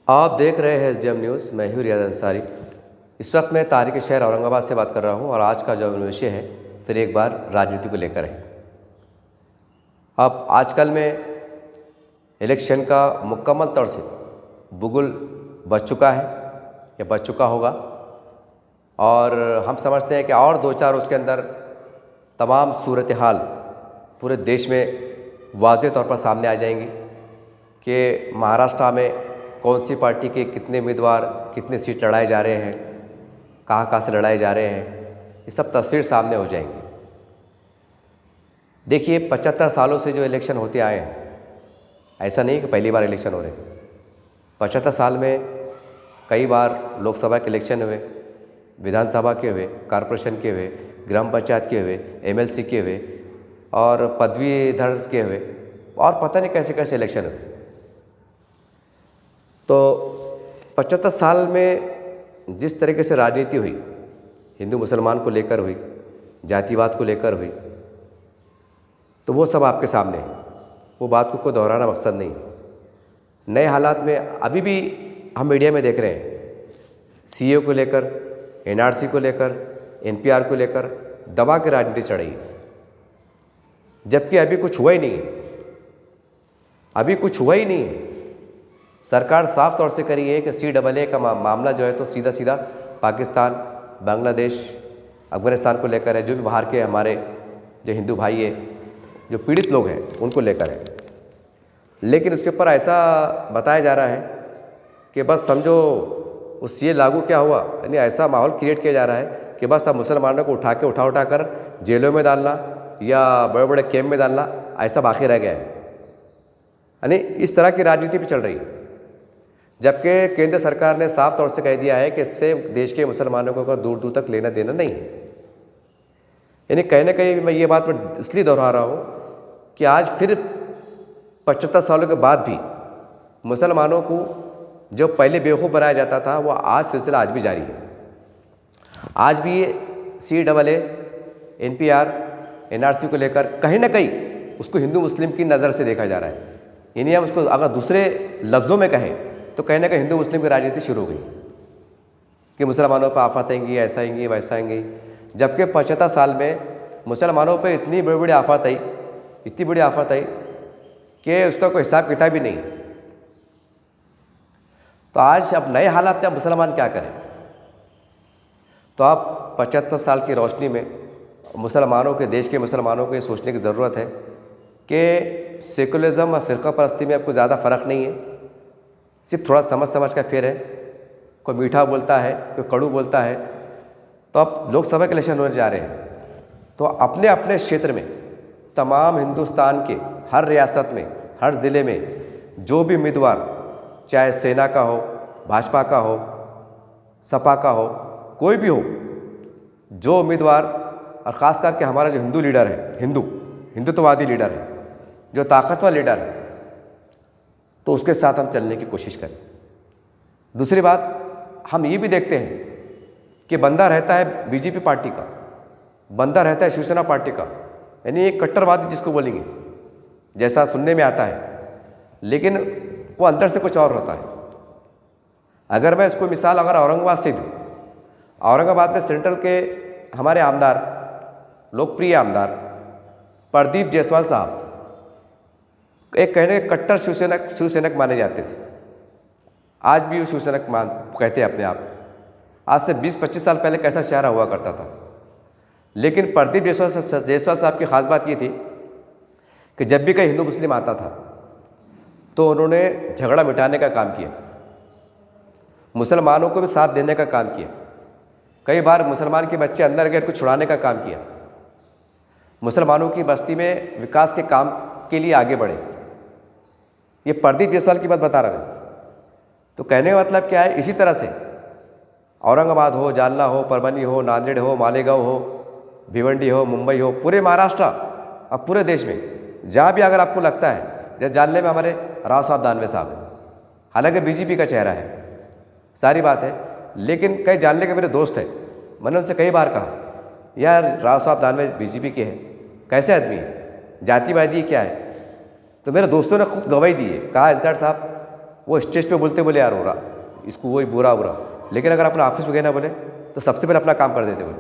आप देख रहे हैं SDM न्यूज़। मैं हूँ रियाज अंसारी। इस वक्त मैं तारीख शहर औरंगाबाद से बात कर रहा हूँ और आज का जो विषय है फिर एक बार राजनीति को लेकर है। अब आजकल में इलेक्शन का मुकम्मल तौर से बुगुल बच चुका है या बच चुका होगा और हम समझते हैं कि और दो चार उसके अंदर तमाम सूरत हाल पूरे देश में वाज़ेह तौर पर सामने आ जाएंगी कि महाराष्ट्र में कौन सी पार्टी के कितने उम्मीदवार कितने सीट लड़ाए जा रहे हैं, कहाँ से लड़ाए जा रहे हैं, ये सब तस्वीर सामने हो जाएंगी। देखिए 75 सालों से जो इलेक्शन होते आए हैं, ऐसा नहीं कि पहली बार इलेक्शन हो रहे हैं। 75 साल में कई बार लोकसभा के इलेक्शन हुए, विधानसभा के हुए, कॉरपोरेशन के हुए, ग्राम पंचायत के हुए, MLC के हुए और पदवीधर के हुए और पता नहीं कैसे कैसे इलेक्शन हुए। तो 75 साल में जिस तरीके से राजनीति हुई, हिंदू मुसलमान को लेकर हुई, जातिवाद को लेकर हुई, तो वो सब आपके सामने है। वो बात को दोहराना मकसद नहीं। नए हालात में अभी भी हम मीडिया में देख रहे हैं, CAA को लेकर, NRC को लेकर, NPR को लेकर दबा के राजनीति चढ़ रही है, जबकि अभी कुछ हुआ ही नहीं है। अभी कुछ हुआ ही नहीं है। सरकार साफ तौर से करी है कि CAA का मामला जो है तो सीधा सीधा पाकिस्तान, बांग्लादेश, अफगानिस्तान को लेकर है। जो भी बाहर के हमारे जो हिंदू भाई है, जो पीड़ित लोग हैं, उनको लेकर है। लेकिन उसके ऊपर ऐसा बताया जा रहा है कि बस समझो उस ये लागू क्या हुआ, यानी ऐसा माहौल क्रिएट किया जा रहा है कि बस अब मुसलमानों को उठा कर जेलों में डालना या बड़े बड़े कैंप में डालना, ऐसा बाकी रह गया है। यानी इस तरह की राजनीति भी चल रही है, जबकि केंद्र सरकार ने साफ तौर से कह दिया है कि इससे देश के मुसलमानों को दूर दूर तक लेना देना नहीं है। यानी कहीं ना कहीं मैं ये बात मैं इसलिए दोहरा रहा हूँ कि आज फिर 75 सालों के बाद भी मुसलमानों को जो पहले बेवकूफ़ बनाया जाता था, वो आज सिलसिला आज भी जारी है। आज भी ये CAA, NPR, NRC को लेकर कहीं ना कहीं उसको हिंदू मुस्लिम की नज़र से देखा जा रहा है। यानी हम उसको अगर दूसरे लफ्ज़ों में कहें तो कहीं ना कहीं हिंदू मुस्लिम की राजनीति शुरू हो गई कि मुसलमानों पर आफत आएंगी, ऐसा आएंगी, वैसा आएंगी। जबकि 75 साल में मुसलमानों पर इतनी बड़ी आफत आई, इतनी बड़ी आफत आई कि उसका कोई हिसाब किताब ही नहीं। तो आज अब नए हालात में मुसलमान क्या करें? तो आप 75 साल की रोशनी में मुसलमानों के, देश के मुसलमानों को ये सोचने की ज़रूरत है कि सेकुलरिज्म और फ़िरका परस्ती में आपको ज़्यादा फ़र्क नहीं है, सिर्फ थोड़ा समझ का फेर है। कोई मीठा बोलता है, कोई कड़ू बोलता है। तो अब लोकसभा के इलेक्शन होने जा रहे हैं, तो अपने अपने क्षेत्र में तमाम हिंदुस्तान के हर रियासत में, हर ज़िले में जो भी उम्मीदवार, चाहे सेना का हो, भाजपा का हो, सपा का हो, कोई भी हो, जो उम्मीदवार, और ख़ास करके हमारा जो हिंदू लीडर है, हिंदुत्ववादी लीडर है, जो ताकतवर लीडर है, तो उसके साथ हम चलने की कोशिश करें। दूसरी बात, हम ये भी देखते हैं कि बंदा रहता है BJP पार्टी का, बंदा रहता है शिवसेना पार्टी का, यानी एक कट्टरवादी जिसको बोलेंगे, जैसा सुनने में आता है, लेकिन वो अंदर से कुछ और होता है। अगर मैं इसको मिसाल अगर औरंगाबाद से दूँ, औरंगाबाद में सेंट्रल के हमारे आमदार, लोकप्रिय आमदार प्रदीप जायसवाल साहब एक कहने कट्टर शिवसैनिक माने जाते थे। आज भी वो शिवसैनिक कहते हैं अपने आप। आज से 20-25 साल पहले कैसा चेहरा हुआ करता था। लेकिन प्रदीप जायसवाल साहब की ख़ास बात ये थी कि जब भी कोई हिंदू मुस्लिम आता था तो उन्होंने झगड़ा मिटाने का काम किया, मुसलमानों को भी साथ देने का काम किया। कई बार मुसलमान के बच्चे अंदर गए को छुड़ाने का काम किया, मुसलमानों की बस्ती में विकास के काम के लिए आगे बढ़े। ये प्रदीप जायसवाल की बात बता रहा है। तो कहने का मतलब क्या है, इसी तरह से औरंगाबाद हो, जालना हो, परभनी हो, नांदेड़ हो, मालेगांव हो, भिवंडी हो, मुंबई हो, पूरे महाराष्ट्र और पूरे देश में जहाँ भी अगर आपको लगता है, जैसे जानने में हमारे राव साहब दानवे साहब हैं, हालांकि BJP का चेहरा है, सारी बात है, लेकिन कई जानने के मेरे दोस्त हैं, मैंने उनसे कई बार कहा यार राव साहब दानवे BJP के हैं, कैसे आदमी है, जातिवादी क्या है? तो मेरे दोस्तों ने खुद गवाही दी है, कहा इंचार्ज साहब वो स्टेज पे बोलते बोले यार हो रहा इसको वही बुरा बुरा, लेकिन अगर अपना ऑफिस में गए ना बोले तो सबसे पहले अपना काम कर देते बोले,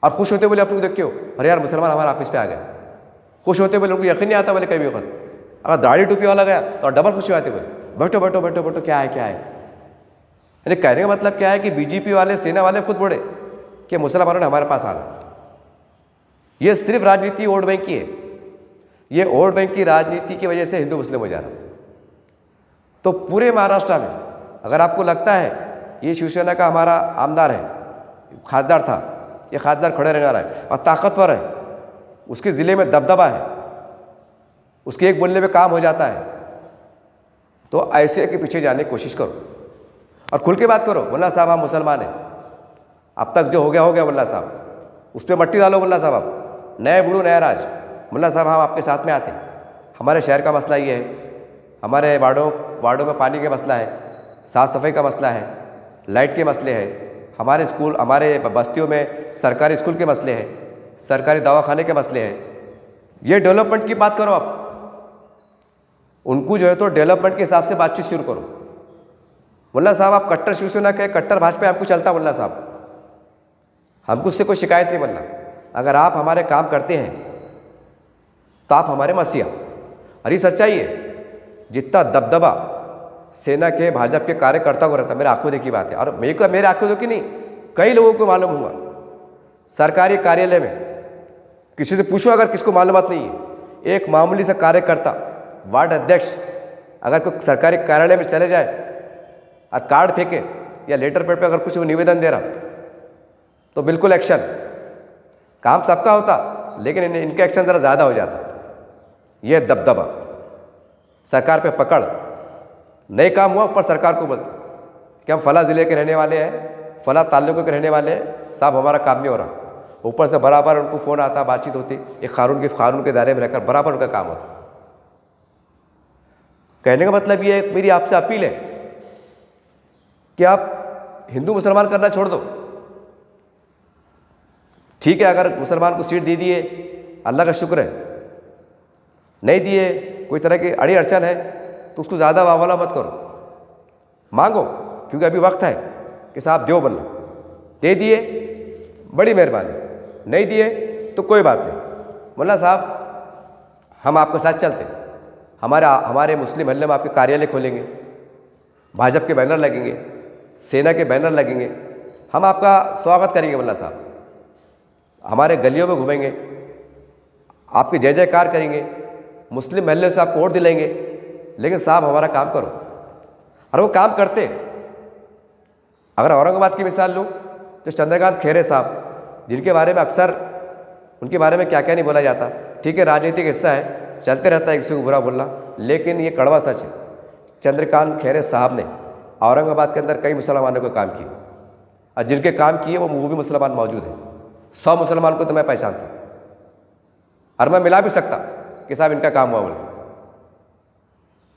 और खुश होते बोले अपने को देख के हो, अरे यार मुसलमान हमारे ऑफिस पे आ गया। खुश होते बोले उनको यकीन नहीं आता बोले कभी वक्त, अगर दाढ़ी टोपी वाला गया तो डबल खुशी आते बोले बैठो बैठो बैठो बैठो क्या है क्या है। यानी कहने का मतलब क्या है कि बीजेपी वाले सेना वाले खुद बोले कि मुसलमानों ने हमारे पास आना। ये सिर्फ राजनीति वोट बैंक की है, ये वोट बैंक की राजनीति की वजह से हिंदू मुस्लिम हो जा रहा है। तो पूरे महाराष्ट्र में अगर आपको लगता है ये शिवसेना का हमारा आमदार है, खासदार था, ये खासदार खड़े रहने वाला है और ताकतवर है, उसके ज़िले में दबदबा है, उसके एक बोलने पे काम हो जाता है, तो ऐसे के पीछे जाने की कोशिश करो और खुल के बात करो। मुल्ला साहब हम मुसलमान हैं, अब तक जो हो गया मुल्ला साहब, उस पर मट्टी डालो मुल्ला साहब, आप नए बूढ़ो नया राज, मुल्ला साहब हम आपके साथ में आते हैं। हमारे शहर का मसला ये है, हमारे वार्डों में पानी का मसला है, साफ़ सफाई का मसला है, लाइट के मसले हैं, हमारे स्कूल हमारे बस्तियों में सरकारी स्कूल के मसले हैं, सरकारी दवाखाने के मसले हैं। ये डेवलपमेंट की बात करो आप, उनको जो है तो डेवलपमेंट के हिसाब से बातचीत शुरू करो। मुल्ला साहब आप कट्टर शिवसेना के कट्टर भाजपा आपको चलता, मुल्ला साहब हमको उससे कोई शिकायत नहीं। मुल्ला अगर आप हमारे काम करते हैं तो आप हमारे मसीहा, और ये सच्चाई है। जितना दबदबा सेना के भाजपा के कार्यकर्ता को रहता, मेरे आंखों देखी बात है, और मेरे आंखों देखी नहीं, कई लोगों को मालूम हुआ। सरकारी कार्यालय में किसी से पूछो, अगर किसको मालूमात नहीं है, एक मामूली सा कार्यकर्ता वार्ड अध्यक्ष अगर कोई सरकारी कार्यालय में चले जाए और कार्ड फेंके या लेटर पैड पे अगर कुछ निवेदन दे रहा तो बिल्कुल एक्शन। काम सबका होता लेकिन इनका एक्शन ज़रा ज़्यादा हो जाता। यह दबदबा, सरकार पे पकड़, नए काम हुआ ऊपर सरकार को बोलते कि हम फला ज़िले के रहने वाले हैं, फला ताल्लुकों के रहने वाले हैं, साहब हमारा काम नहीं हो रहा। ऊपर से बराबर उनको फ़ोन आता, बातचीत होती, एक कानून के दायरे में रहकर बराबर उनका काम होता। कहने का मतलब ये मेरी आपसे अपील है कि आप हिंदू मुसलमान करना छोड़ दो। ठीक है, अगर मुसलमान को सीट दे दिए अल्लाह का शुक्र है, नहीं दिए कोई तरह की अड़ी अड़चन है तो उसको ज़्यादा वावला मत करो, मांगो, क्योंकि अभी वक्त है कि साहब दो बनना। दे दिए बड़ी मेहरबानी, नहीं दिए तो कोई बात नहीं। मुल्ला साहब हम आपके साथ चलते, हमारे मुस्लिम हल्ले में आपके कार्यालय खोलेंगे, भाजपा के बैनर लगेंगे, सेना के बैनर लगेंगे, हम आपका स्वागत करेंगे। मुल्ला साहब हमारे गलियों में घूमेंगे, आपकी जय जयकार करेंगे, मुस्लिम महल्ले से आपको वोट दिलाएंगे, लेकिन साहब हमारा काम करो। और वो काम करते। अगर औरंगाबाद की मिसाल लूँ तो चंद्रकांत खैरे साहब, जिनके बारे में अक्सर उनके बारे में क्या क्या नहीं बोला जाता, ठीक है राजनीतिक हिस्सा है, चलते रहता है किसी को बुरा बोलना, लेकिन ये कड़वा सच है। चंद्रकांत खैरे साहब ने औरंगाबाद के अंदर कई मुसलमानों को काम किए, और जिनके काम किए वो भी मुसलमान मौजूद हैं। 100 मुसलमान को तो मैं पहचानता और मैं मिला भी सकता कि साहब इनका काम हुआ बोले।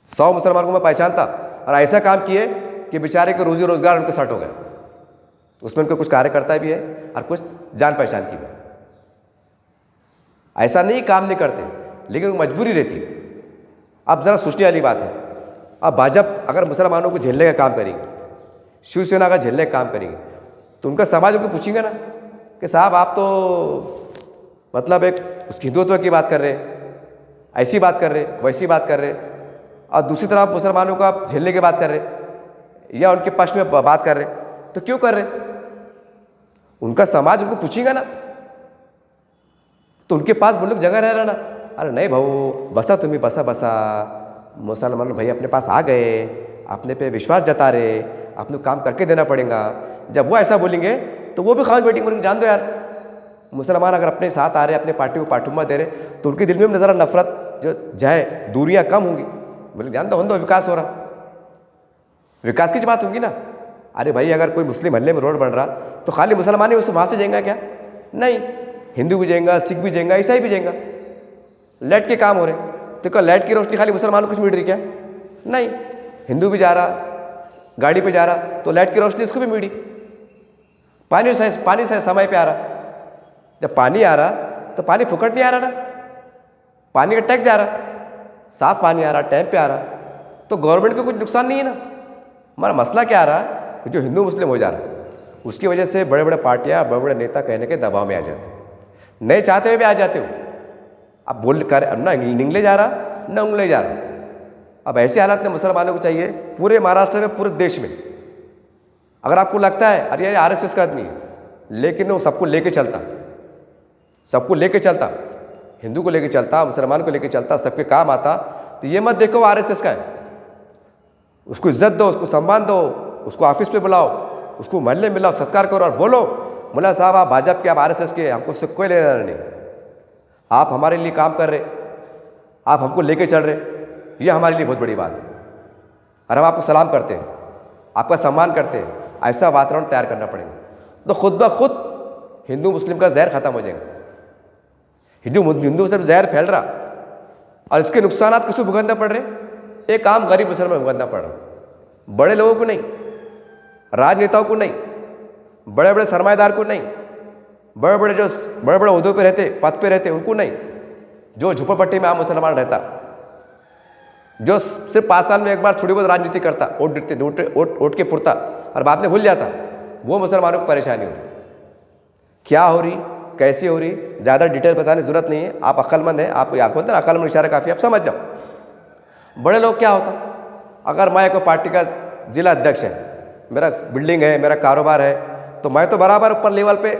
100 मुसलमान को मैं पहचानता और ऐसा काम किए कि बेचारे के रोजी रोजगार उनको सेट हो गए। उसमें उनको कुछ कार्यकर्ता भी है और कुछ जान पहचान की भी। ऐसा नहीं काम नहीं करते, लेकिन मजबूरी रहती। अब ज़रा सोचने वाली बात है, अब भाजपा अगर मुसलमानों को झेलने का काम करेंगे, शिवसेना अगर झेलने का काम करेंगे, तो उनका समाज उनको पूछेंगे ना कि साहब आप तो मतलब एक उस हिंदुत्व की बात कर रहे, ऐसी बात कर रहे, वैसी बात कर रहे, और दूसरी तरफ मुसलमानों को आप झेलने की बात कर रहे या उनके पक्ष में बात कर रहे, तो क्यों कर रहे? उनका समाज उनको पूछेगा ना, तो उनके पास वो लोग जगह रह रहा ना। अरे नहीं भाऊ, बसा तुम्हें बसा मुसलमान भाई अपने पास आ गए, अपने पे विश्वास जता रहे, अपने काम करके देना पड़ेगा। जब वो ऐसा बोलेंगे तो वो भी खान बैटिंग बोलेंगे, जान दो यार, मुसलमान अगर अपने साथ आ रहे, अपने पार्टी को पाठुमा दे रहे, तो उनके दिल में ज़रा नफरत जो जाए, दूरियां कम होंगी। बोले जान दो विकास हो रहा, विकास की बात होगी ना। अरे भाई अगर कोई मुस्लिम हल्ले में रोड बन रहा तो खाली मुसलमान ही उस वहाँ से जाएगा क्या? नहीं, हिंदू भी जाएगा, सिख भी जाएगा, ईसाई भी जाएगा। लाइट के काम हो रहे, तो क्या लाइट की रोशनी खाली मुसलमानों को कुछ मिल रही क्या? नहीं, हिंदू भी जा रहा, गाड़ी पे जा रहा, तो लाइट की रोशनी उसको भी मिली। पानी से समय पे आ रहा, जब पानी आ रहा तो पानी फुकट नहीं आ रहा ना, पानी का टैक्स जा रहा, साफ पानी आ रहा, टाइम पे आ रहा, तो गवर्नमेंट को कुछ नुकसान नहीं है ना। हमारा मसला क्या आ रहा है कि जो हिंदू मुस्लिम हो जा रहा है उसकी वजह से बड़े बड़े पार्टियाँ बड़े बड़े नेता कहने के दबाव में आ जाते हैं, नहीं चाहते हुए भी आ जाते हो। अब बोल कर ना निकले जा रहा ना उंगले जा रहा। अब ऐसे हालात में मुसलमानों को चाहिए पूरे महाराष्ट्र में, पूरे देश में, अगर आपको लगता है अरे ये आरएसएस का आदमी है, लेकिन वो सबको लेके चलता, सबको लेके चलता, हिंदू को लेके चलता, मुसलमान को लेके चलता, सबके काम आता, तो ये मत देखो आरएसएस का है। उसको इज्जत दो, उसको सम्मान दो, उसको ऑफिस पे बुलाओ, उसको मोहल्ले में मिलाओ, सत्कार करो और बोलो मुला साहब आप भाजपा के, आप आरएसएस के, हमको उससे कोई लेना नहीं, आप हमारे लिए काम कर रहे, आप हमको लेके चल रहे, ये हमारे लिए बहुत बड़ी बात है और हम आपको सलाम करते हैं, आपका सम्मान करते हैं। ऐसा वातावरण तैयार करना पड़ेगा, तो खुद ब खुद हिंदू मुस्लिम का जहर खत्म हो जाएगा। हिंदू मुस्लिम जहर फैल रहा और इसके नुकसान किसको भुगतना पड़ रहे? एक काम गरीब मुसलमान भुगतना पड़ रहा, बड़े लोगों को नहीं, राजनेताओं को नहीं, बड़े बड़े सरमाएदार को नहीं, बड़े बड़े उहदों पे रहते, पद पे रहते उनको नहीं, जो झुपड़पट्टी में आम मुसलमान रहता, जो सिर्फ 5 साल में एक बार थोड़ी बहुत राजनीति करता, वोट के पुरता और बाद में भूल जाता, वो मुसलमानों को परेशानी हो रही। क्या हो रही, कैसी हो रही, ज़्यादा डिटेल बताने की जरूरत नहीं है। आप अक्लमंद हैं, आप बोलते हैं अक्लमंद इशारा काफ़ी, आप समझ जाओ। बड़े लोग क्या होता, अगर मैं कोई पार्टी का जिला अध्यक्ष है, मेरा बिल्डिंग है, मेरा कारोबार है, तो मैं तो बराबर ऊपर लेवल पे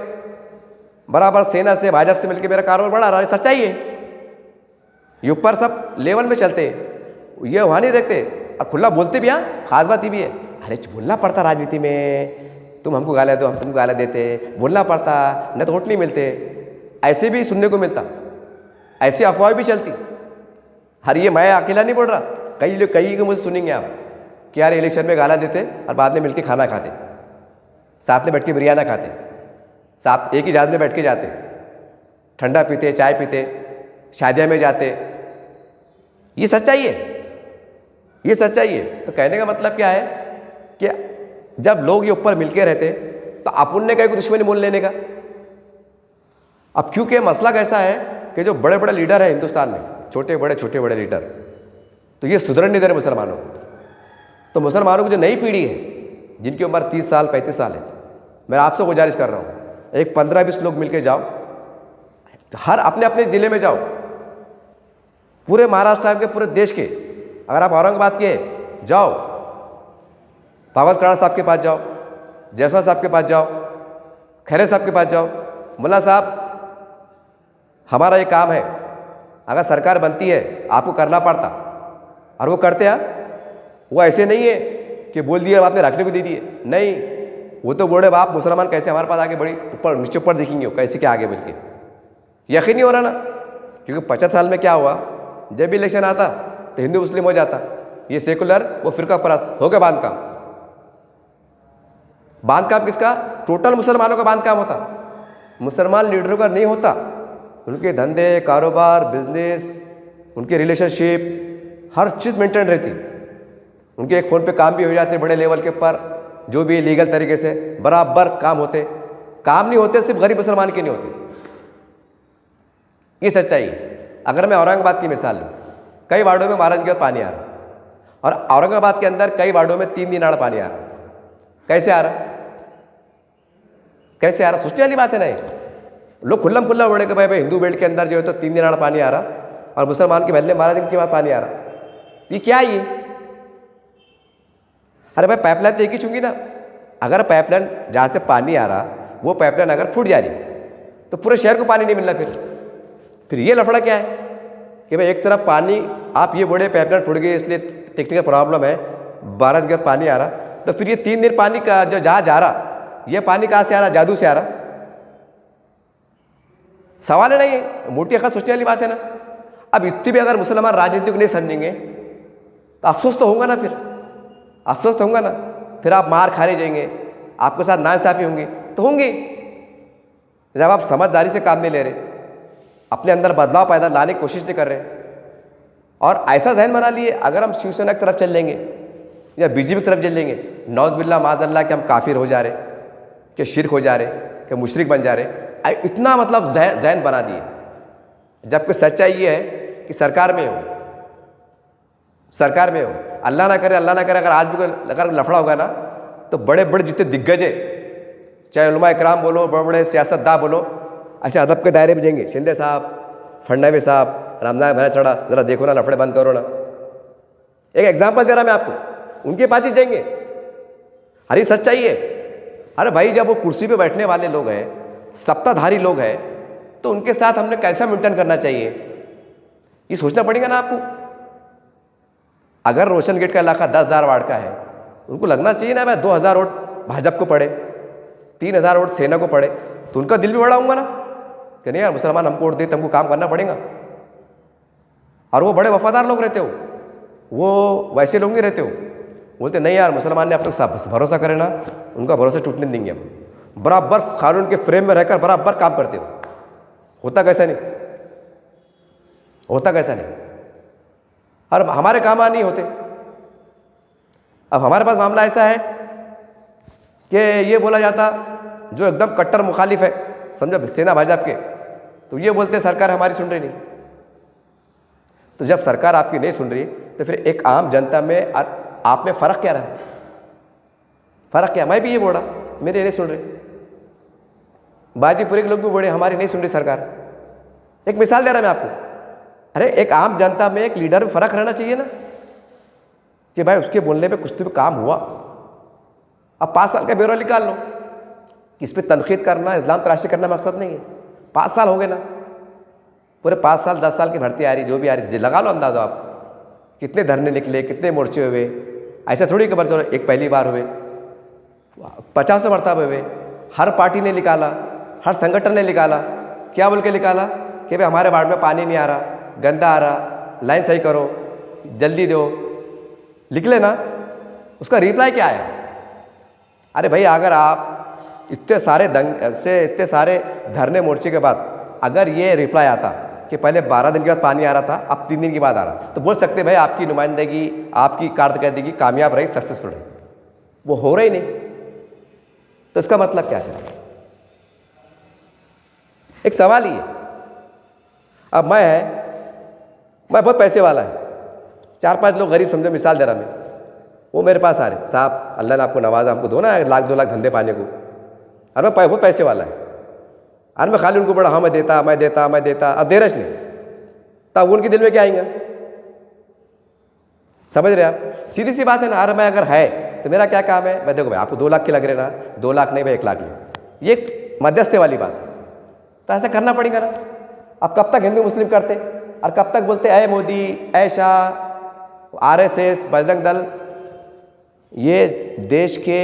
बराबर सेना से, भाजपा से मिलकर मेरा कारोबार बढ़ा रहा है। सच्चाई है, ये ऊपर सब लेवल में चलते हैं, ये वहाँ नहीं देखते और खुला बोलते भी। हाँ, खास बात ये भी है, अरे बोलना पड़ता राजनीति में, तुम हमको गालियाँ दो, हम तुमको गालियाँ देते, बोलना पड़ता, नहीं तो वोट नहीं मिलते। ऐसे भी सुनने को मिलता, ऐसी अफवाह भी चलती। हर ये मैं अकेला नहीं बोल रहा, कई लोग, कई को मुझे सुनेंगे आप कि यार इलेक्शन में गाला देते और बाद में मिलके खाना खाते, साथ में बैठ के बिरयाना खाते, साथ एक ही जहाज में बैठ के जाते, ठंडा पीते, चाय पीते, शादियाँ में जाते। ये सच्चाई है, ये सच्चाई है। तो कहने का मतलब क्या है कि जब लोग ये ऊपर मिलके रहते तो अपन ने कहीं को दुश्मनी मोल लेने का। अब क्योंकि मसला कैसा है कि जो बड़े बड़े लीडर हैं हिंदुस्तान में, छोटे बड़े लीडर, तो ये सुधर नहीं दे रहे मुसलमानों को। तो मुसलमानों की जो नई पीढ़ी है, जिनकी उम्र 30 साल 35 साल है, मैं आपसे गुजारिश कर रहा हूँ, एक 15-20 लोग मिलके जाओ, हर अपने अपने ज़िले में जाओ, पूरे महाराष्ट्र के, पूरे देश के, अगर आप औरंगाबाद के जाओ, भागवत कराड़ा साहब के पास जाओ, जयसवाल साहब के पास जाओ, खैरे साहब के पास जाओ, मुल्ला साहब हमारा ये काम है, अगर सरकार बनती है आपको करना पड़ता, और वो करते हैं। वो ऐसे नहीं है कि बोल दिया आपने रखने को दे दिए, नहीं, वो तो बोले बाप मुसलमान कैसे हमारे पास आगे बढ़ी, ऊपर नीचे ऊपर दिखेंगे कैसे क्या आगे बढ़ के, यकीन नहीं हो रहा ना। क्योंकि 50 साल में क्या हुआ, जब भी इलेक्शन आता तो हिंदू मुस्लिम हो जाता, ये सेकुलर, वो फिरका परस्त हो गया। बांधकाम किसका? टोटल मुसलमानों का बांधकाम होता, मुसलमान लीडरों का नहीं होता। उनके धंधे, कारोबार, बिजनेस, उनके रिलेशनशिप, हर चीज़ मेंटेन रहती। उनके एक फ़ोन पे काम भी हो जाते बड़े लेवल के ऊपर, जो भी लीगल तरीके से बराबर काम होते। काम नहीं होते सिर्फ गरीब मुसलमान के नहीं होते, ये सच्चाई है। अगर मैं औरंगाबाद की मिसाल लूँ, कई वार्डों में महाराज के पानी आ रहा, और औरंगाबाद के अंदर कई वार्डों में 3 दिन आड़ पानी आ रहा। कैसे आ रहा, कैसे आ रहा? सोचने वाली बात है ना। ये लोग खुल्लम खुल्ला बोले कि भाई हिंदू बेल्ट के अंदर जो है तो 3 दिन आड़ पानी आ रहा, और मुसलमान के महल्ले 12 दिन के बाद पानी आ रहा। ये क्या है ये? अरे भाई पाइपलाइन तो एक ही चुंगी ना। अगर पाइपलाइन जहाँ से पानी आ रहा, वो पाइपलाइन अगर फूट जा रही तो पूरे शहर को पानी नहीं मिलना। फिर ये लफड़ा क्या है कि भाई एक तरफ पानी, आप ये बोले पाइपलाइन फूट गई इसलिए टेक्निकल प्रॉब्लम है, 12 दिन के बाद पानी आ रहा, तो फिर ये 3 दिन पानी का जो जहाँ जा रहा, ये पानी कहाँ से आ रहा? जादू से आ रहा। सवाल है नहीं, मोटी अकल सोचने वाली बात है ना। अब इतनी भी अगर मुसलमान राजनीति को नहीं समझेंगे तो अफसोस तो होगा ना, फिर अफसोस तो होगा ना। फिर आप मार खाने जाएंगे, आपके साथ नाइंसाफ़ी होंगी तो होंगी। जब आप समझदारी से काम नहीं ले रहे, अपने अंदर बदलाव पैदा लाने की कोशिश नहीं कर रहे, और ऐसा जहन बना लिए अगर हम शिवसेना की तरफ चल लेंगे या बीजेपी की तरफ चल लेंगे, नौज़ बिल्ला माज़अल्लाह कि हम काफिर हो जा रहे, कि शिरक हो जा रहे, कि मुशरिक बन जा रहे, इतना मतलब जहन बना दिए। जबकि सच्चाई ये है कि सरकार में हो, सरकार में हो, अल्लाह ना करे अगर आज भी अगर लफड़ा होगा ना, तो बड़े बड़े जितने दिग्गज है, चाहे उलमा इकराम बोलो, बड़े बड़े सियासतदान बोलो, ऐसे अदब के दायरे में जाएंगे। शिंदे साहब, फडणवीस साहब, रामनाथ भरा चढ़ा, ज़रा देखो ना, लफड़े बंद करो ना। एक एग्जाम्पल दे रहा मैं आपको, उनके पास ही जाएंगे। अरे सच्चाई है। अरे भाई, जब वो कुर्सी पे बैठने वाले लोग हैं, सत्ताधारी लोग हैं, तो उनके साथ हमने कैसा मेंटेन करना चाहिए, ये सोचना पड़ेगा ना आपको। अगर रोशन गेट का इलाका 10,000 वार्ड का है, उनको लगना चाहिए ना, मैं 2,000 वोट भाजपा को पड़े, 3,000 वोट सेना को पड़े, तो उनका दिल भी बड़ा होगा ना कि नहीं यार, मुसलमान हमको वोट देते, हमको काम करना पड़ेगा। और वो बड़े वफादार लोग रहते हो, वो वैसे लोग नहीं रहते हो, बोलते नहीं यार, मुसलमान ने आप लोग भरोसा करे ना, उनका भरोसा टूटने देंगे हम। बराबर कानून के फ्रेम में रहकर बराबर काम करते हो। होता कैसा नहीं, होता कैसा नहीं। और हमारे काम नहीं होते। अब हमारे पास मामला ऐसा है कि ये बोला जाता, जो एकदम कट्टर मुखालिफ है, समझो सेना भाजपा के, तो ये बोलते सरकार हमारी सुन रही नहीं। तो जब सरकार आपकी नहीं सुन रही, तो फिर एक आम जनता में और आप में फ़र्क क्या रहा? फ़र्क क्या? मैं भी ये बोल रहा, मेरे नहीं सुन रहे, बाजीपुरी के लोग भी बोले हमारी नहीं सुन रही सरकार। एक मिसाल दे रहा मैं आपको। अरे एक आम जनता में, एक लीडर में फ़र्क रहना चाहिए ना, कि भाई उसके बोलने पे कुछ तो भी काम हुआ। अब 5 साल का ब्यौरा निकाल लो, इस पर तनकीद करना, इस्लाम तराशी करना मकसद नहीं है। 5 साल हो गए ना, पूरे 5 साल 10 साल की भर्ती आ रही, जो भी आ रही, लगा लो अंदाजा आप, कितने धरने निकले, कितने मोर्चे हुए। ऐसा थोड़ी खबर चलो एक पहली बार हुए, 50 मरतबा हुए। हर पार्टी ने निकाला, हर संगठन ने निकाला। क्या बोल के निकाला कि भाई हमारे वार्ड में पानी नहीं आ रहा, गंदा आ रहा, लाइन सही करो, जल्दी दो, लिख लेना। उसका रिप्लाई क्या आया? अरे भाई, अगर आप इतने सारे इतने सारे धरने मोर्चे के बाद अगर ये रिप्लाई आता कि पहले 12 दिन के बाद पानी आ रहा था, अब 3 दिन के बाद आ रहा, तो बोल सकते भाई आपकी नुमाइंदगी, आपकी कारकर्दगी कामयाब रही, सक्सेसफुल रही। वो हो रही नहीं, तो इसका मतलब क्या है? एक सवाल ही है। अब मैं बहुत पैसे वाला है, 4-5 लोग गरीब समझो, मिसाल दे रहा मैं, वो मेरे पास आ रहे, साहब अल्लाह ने आपको नवाजा, हमको दो ना 1 लाख 2 लाख धंधे पाने को। और मैं बहुत पैसे वाला है, और मैं खाली उनको बड़ा हाँ मैं देता, अब दे रहा नहीं, तब उनके दिल में क्या आएंगे? समझ रहे आप? सीधी सी बात है ना। अरे मैं अगर है तो मेरा क्या काम है? मैं देखो भाई, आपको 2 लाख के लग रहे ना, 2 लाख नहीं भाई 1 लाख ले, ये एक मध्यस्थी वाली बात है। तो ऐसा करना पड़ेगा ना। अब कब तक हिंदू मुस्लिम करते और कब तक बोलते ऐ मोदी, ऐ शाह, RSS, बजरंग दल, ये देश के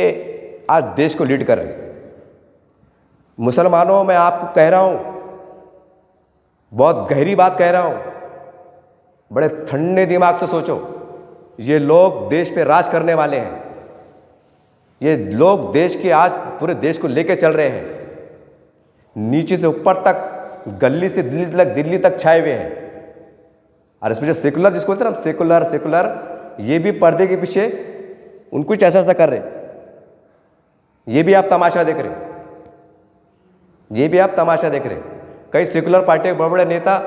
आज देश को लीड कर रहे हैं। मुसलमानों, मैं आपको कह रहा हूं, बहुत गहरी बात कह रहा हूं, बड़े ठंडे दिमाग से सोचो। ये लोग देश पे राज करने वाले हैं, ये लोग देश के आज पूरे देश को लेके चल रहे हैं, नीचे से ऊपर तक, गली से दिल्ली तक छाए हुए हैं। और इसमें जो सेकुलर जिसको बोलते हैं ना, सेकुलर ये भी पर्दे के पीछे उनको कुछ ऐसा कर रहे, ये भी आप तमाशा देख रहे, ये भी आप तमाशा देख रहे। कई सेकुलर पार्टी के बड़े बड़े नेता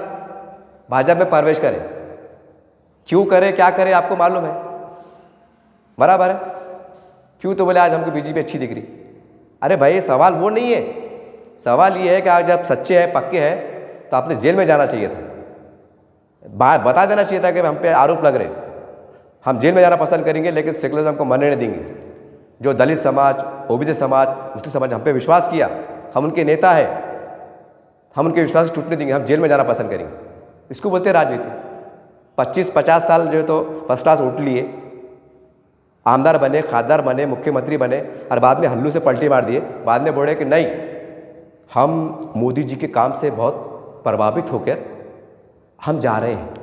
भाजपा में प्रवेश करें, क्यों करे, क्या करे, आपको मालूम है, बराबर है। क्यों? तो बोले आज हमको बीजेपी अच्छी दिख रही। अरे भाई, सवाल वो नहीं है, सवाल ये है कि आज आप सच्चे हैं, पक्के हैं, तो आपने जेल में जाना चाहिए था, बात बता देना चाहिए था कि हम पे आरोप लग रहे, हम जेल में जाना पसंद करेंगे, लेकिन सेकुलरिज्म को मरने नहीं देंगे। जो दलित समाज, ओबीसी समाज, मुस्लिम समाज हम पे विश्वास किया, हम उनके नेता है, हम उनके विश्वास टूटने देंगे, हम जेल में जाना पसंद करेंगे। इसको बोलते हैं राजनीति। 25-50 साल जो तो फर्स्ट क्लास वोट लिए, आमदार बने, खासदार बने, मुख्यमंत्री बने, और बाद में हल्लू से पलटी मार दिए। बाद में बोले कि नहीं, हम मोदी जी के काम से बहुत प्रभावित होकर हम जा रहे हैं,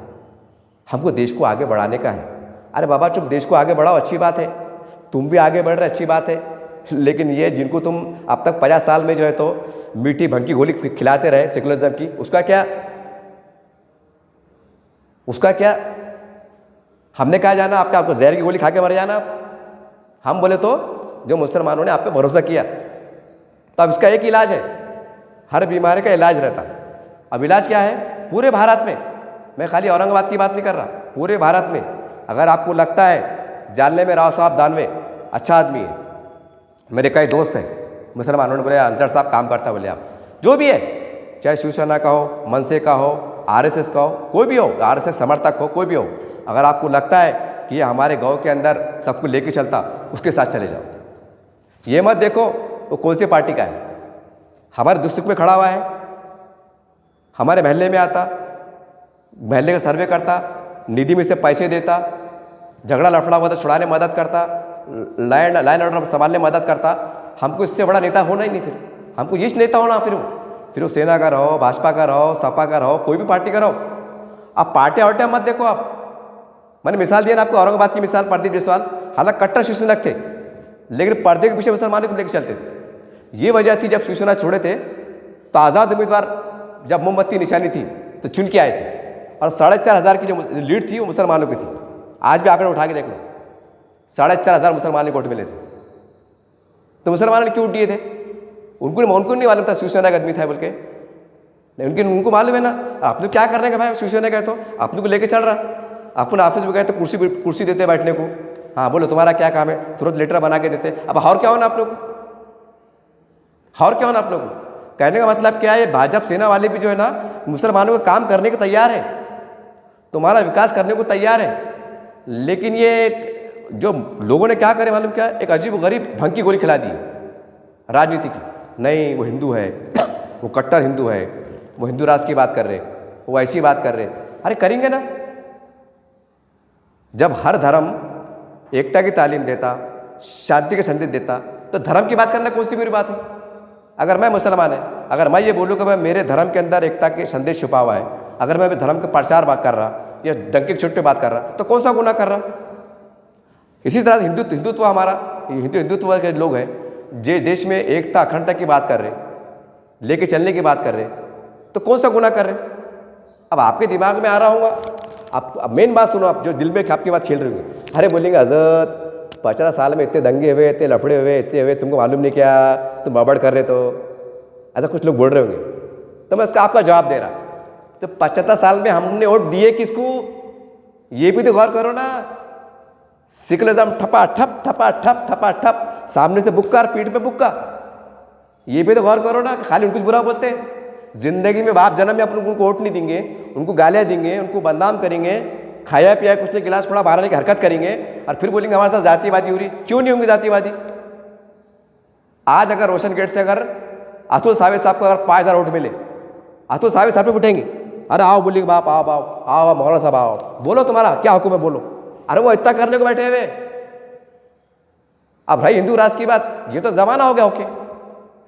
हमको देश को आगे बढ़ाने का है। अरे बाबा चुप, देश को आगे बढ़ाओ, अच्छी बात है, तुम भी आगे बढ़ रहे, अच्छी बात है, लेकिन ये जिनको तुम अब तक 50 साल में जो है तो मीठी भंग की गोली खिलाते रहे सेकुलरिज्म की, उसका क्या? उसका क्या? हमने कहा जाना आपको जहर की गोली खा के मर जाना आप? हम बोले तो जो मुसलमानों ने आप पे भरोसा किया। तो अब इसका एक इलाज है, हर बीमारी का इलाज रहता। अब इलाज क्या है? पूरे भारत में, मैं खाली औरंगाबाद की बात नहीं कर रहा, पूरे भारत में अगर आपको लगता है जानने में राव साहब दानवे अच्छा आदमी है, मेरे कई दोस्त हैं मुसलमानों ने बोले अंजर साहब काम करता है, बोले आप जो भी है, चाहे शिवसेना का हो, मनसे का हो, आरएसएस का हो, कोई भी हो, आरएसएस समर्थक हो, कोई भी हो, अगर आपको लगता है कि ये हमारे गांव के अंदर सबको लेके चलता, उसके साथ चले जाओ। ये मत देखो वो कौन सी पार्टी का है, हमारे डिस्ट्रिक्ट में खड़ा हुआ है, हमारे महल्ले में आता, महल्ले का सर्वे करता, निधि में से पैसे देता, झगड़ा लफड़ा हुआ तो छुड़ाने मदद करता, लाइन ऑर्डर संभालने मदद करता। हमको इससे बड़ा नेता होना ही नहीं, फिर हमको ये नेता होना, फिर वो सेना का रहो, भाजपा का रहो, सपा का रहो, कोई भी पार्टी का रहो। आप पार्टियाँ वार्टियाँ मत देखो। आप मैंने मिसाल दिया ना आपको, औरंगाबाद की मिसाल, प्रदीप जायसवाल, हालांकि कट्टर शिवसेना थे, लेकिन पर्दे के पीछे मुसलमानों को लेकर चलते थे। ये वजह थी, जब शिवसेना छोड़े थे तो आज़ाद उम्मीदवार जब मोमबत्ती निशानी थी तो चुन के आए थे, और 4,500 की जो लीड थी वो मुसलमानों की थी। आज भी आंकड़े उठा के देख लो, 4,500 मुसलमान वोट मिले थे। तो मुसलमानों ने क्यों दिए थे? उनको नहीं मालूम था शिवसेना का आदमी था बोल के, उनको मालूम है ना। आपने क्या करने का भाई, शिवसेना गए तो आपने को लेके चल रहा, अपन ऑफिस में गए तो कुर्सी देते बैठने को, हाँ बोलो तुम्हारा क्या काम है, तुरंत लेटर बना के देते। अब और क्या होना आप लोग को, और क्या होना आप लोग को? कहने का मतलब क्या है, भाजपा सेना वाले भी जो है ना मुसलमानों का काम करने को तैयार है, तुम्हारा विकास करने को तैयार है, लेकिन ये जो लोगों ने क्या करे मालूम क्या, एक अजीब गरीब भंग की गोली खिला दी राजनीति की। नहीं वो हिंदू है, वो कट्टर हिंदू है, वो हिंदू राष्ट्र की बात कर रहे, वो ऐसी बात कर रहे। अरे करेंगे ना, जब हर धर्म एकता की तालीम देता, शांति के संदेश देता, तो धर्म की बात करना कौन सी बुरी बात है? अगर मैं मुसलमान है, अगर मैं ये बोलूँ कि भाई मेरे धर्म के अंदर एकता के संदेश छुपा हुआ है, अगर मैं धर्म के प्रचार बात कर रहा या डंके छोटे बात कर रहा, तो कौन सा गुनाह कर रहा? इसी तरह हिंदुत्व हमारा हिंदुत्व के लोग हैं, जे देश में एकता अखंडता की बात कर रहे, लेके चलने की बात कर रहे, तो कौन सा गुनाह कर रहे? अब आपके दिमाग में आ रहा होगा, आप मेन बात सुनो, आप जो दिल में आपकी बात खेल रही होंगे, अरे बोलेंगे हजरत 50 साल में इतने दंगे हुए, इतने लफड़े हुए, इतने हुए, तुमको मालूम नहीं क्या, तुम बड़बड़ कर रहे, तो ऐसा कुछ लोग बोल रहे होंगे। तो मैं इसका आपका जवाब दे रहा, तो 75 साल में हमने वोट दिए किसको, ये भी तो गौर करो ना। सिकुलरिज्म ठपा ठप, सामने से बुक्का और पीठ पे बुक्का, ये भी तो गौर करो ना। खाली उनको बुरा बोलते हैं, जिंदगी में बाप जन्म में अपन उनको वोट नहीं देंगे, उनको गालियाँ देंगे, उनको बदनाम करेंगे, खाया पिया कुछ नहीं गिलास थोड़ा मारने की हरकत करेंगे, और फिर बोलेंगे हमारे साथ जातिवादी हो रही। क्यों नहीं होंगे जातिवादी? आज अगर रोशन गेट से अगर अतुल सावे साहब को अगर 5,000 वोट मिले, अतुल सावे साहब पे उठेंगे, अरे आओ बोलेंगे बाप आओ आओ आओ मौलाना साहब आओ, बोलो तुम्हारा क्या हुक्म है बोलो। अरे वो इतना करने को बैठे हुए। अब भाई हिंदू राष्ट्र की बात, ये तो जमाना हो गया, ओके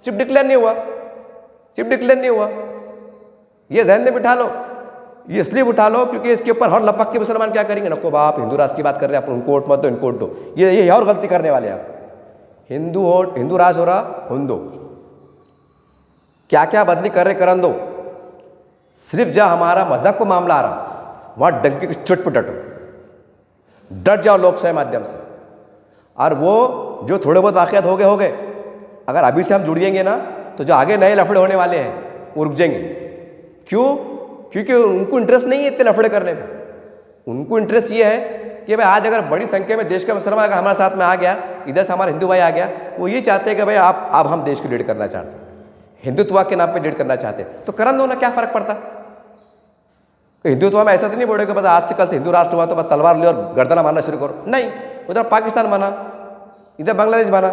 सिर्फ डिक्लेयर नहीं हुआ, सिर्फ डिक्लेयर नहीं हुआ, ये जहन में बिठा लो, ये इसलिए उठा लो क्योंकि इसके ऊपर हर लपक के मुसलमान क्या करेंगे, नको बाप हिंदू राष्ट्र की बात कर रहे हैं, आप उनको वोट मत दो, इनको वोट दो, ये और गलती करने वाले हैं आप। हिंदू वोट, हिंदू राज हो रहा हुंदो, क्या क्या बदली कर रहे करन दो, सिर्फ जहाँ हमारा मजहब को मामला आ रहा वहाँ डंके की चोट पर डट जाओ लोकशाही माध्यम से। और वो जो थोड़े बहुत वाकयात हो गए, अगर अभी से हम जुड़ जाएंगे ना, तो जो आगे नए लफड़े होने वाले हैं वो रुक जाएंगे। क्यों? क्योंकि उनको इंटरेस्ट नहीं है इतने लफड़े करने में। उनको इंटरेस्ट ये है कि भाई आज अगर बड़ी संख्या में देश का मुसलमान अगर हमारे साथ में आ गया, इधर से हमारा हिंदू भाई आ गया, वो ये चाहते हैं कि भाई आप हम देश को लीड करना चाहते हैं, हिंदुत्व के नाम पे लीड करना चाहते हैं, तो करन दो ना, क्या फर्क पड़ता। हिंदुत्व में ऐसा तो नहीं बोले कि बस आज से कल से हिंदू राष्ट्र हुआ तो बस तलवार ले और गर्दना मारना शुरू करो, नहीं। उधर पाकिस्तान बना, इधर बांग्लादेश बना।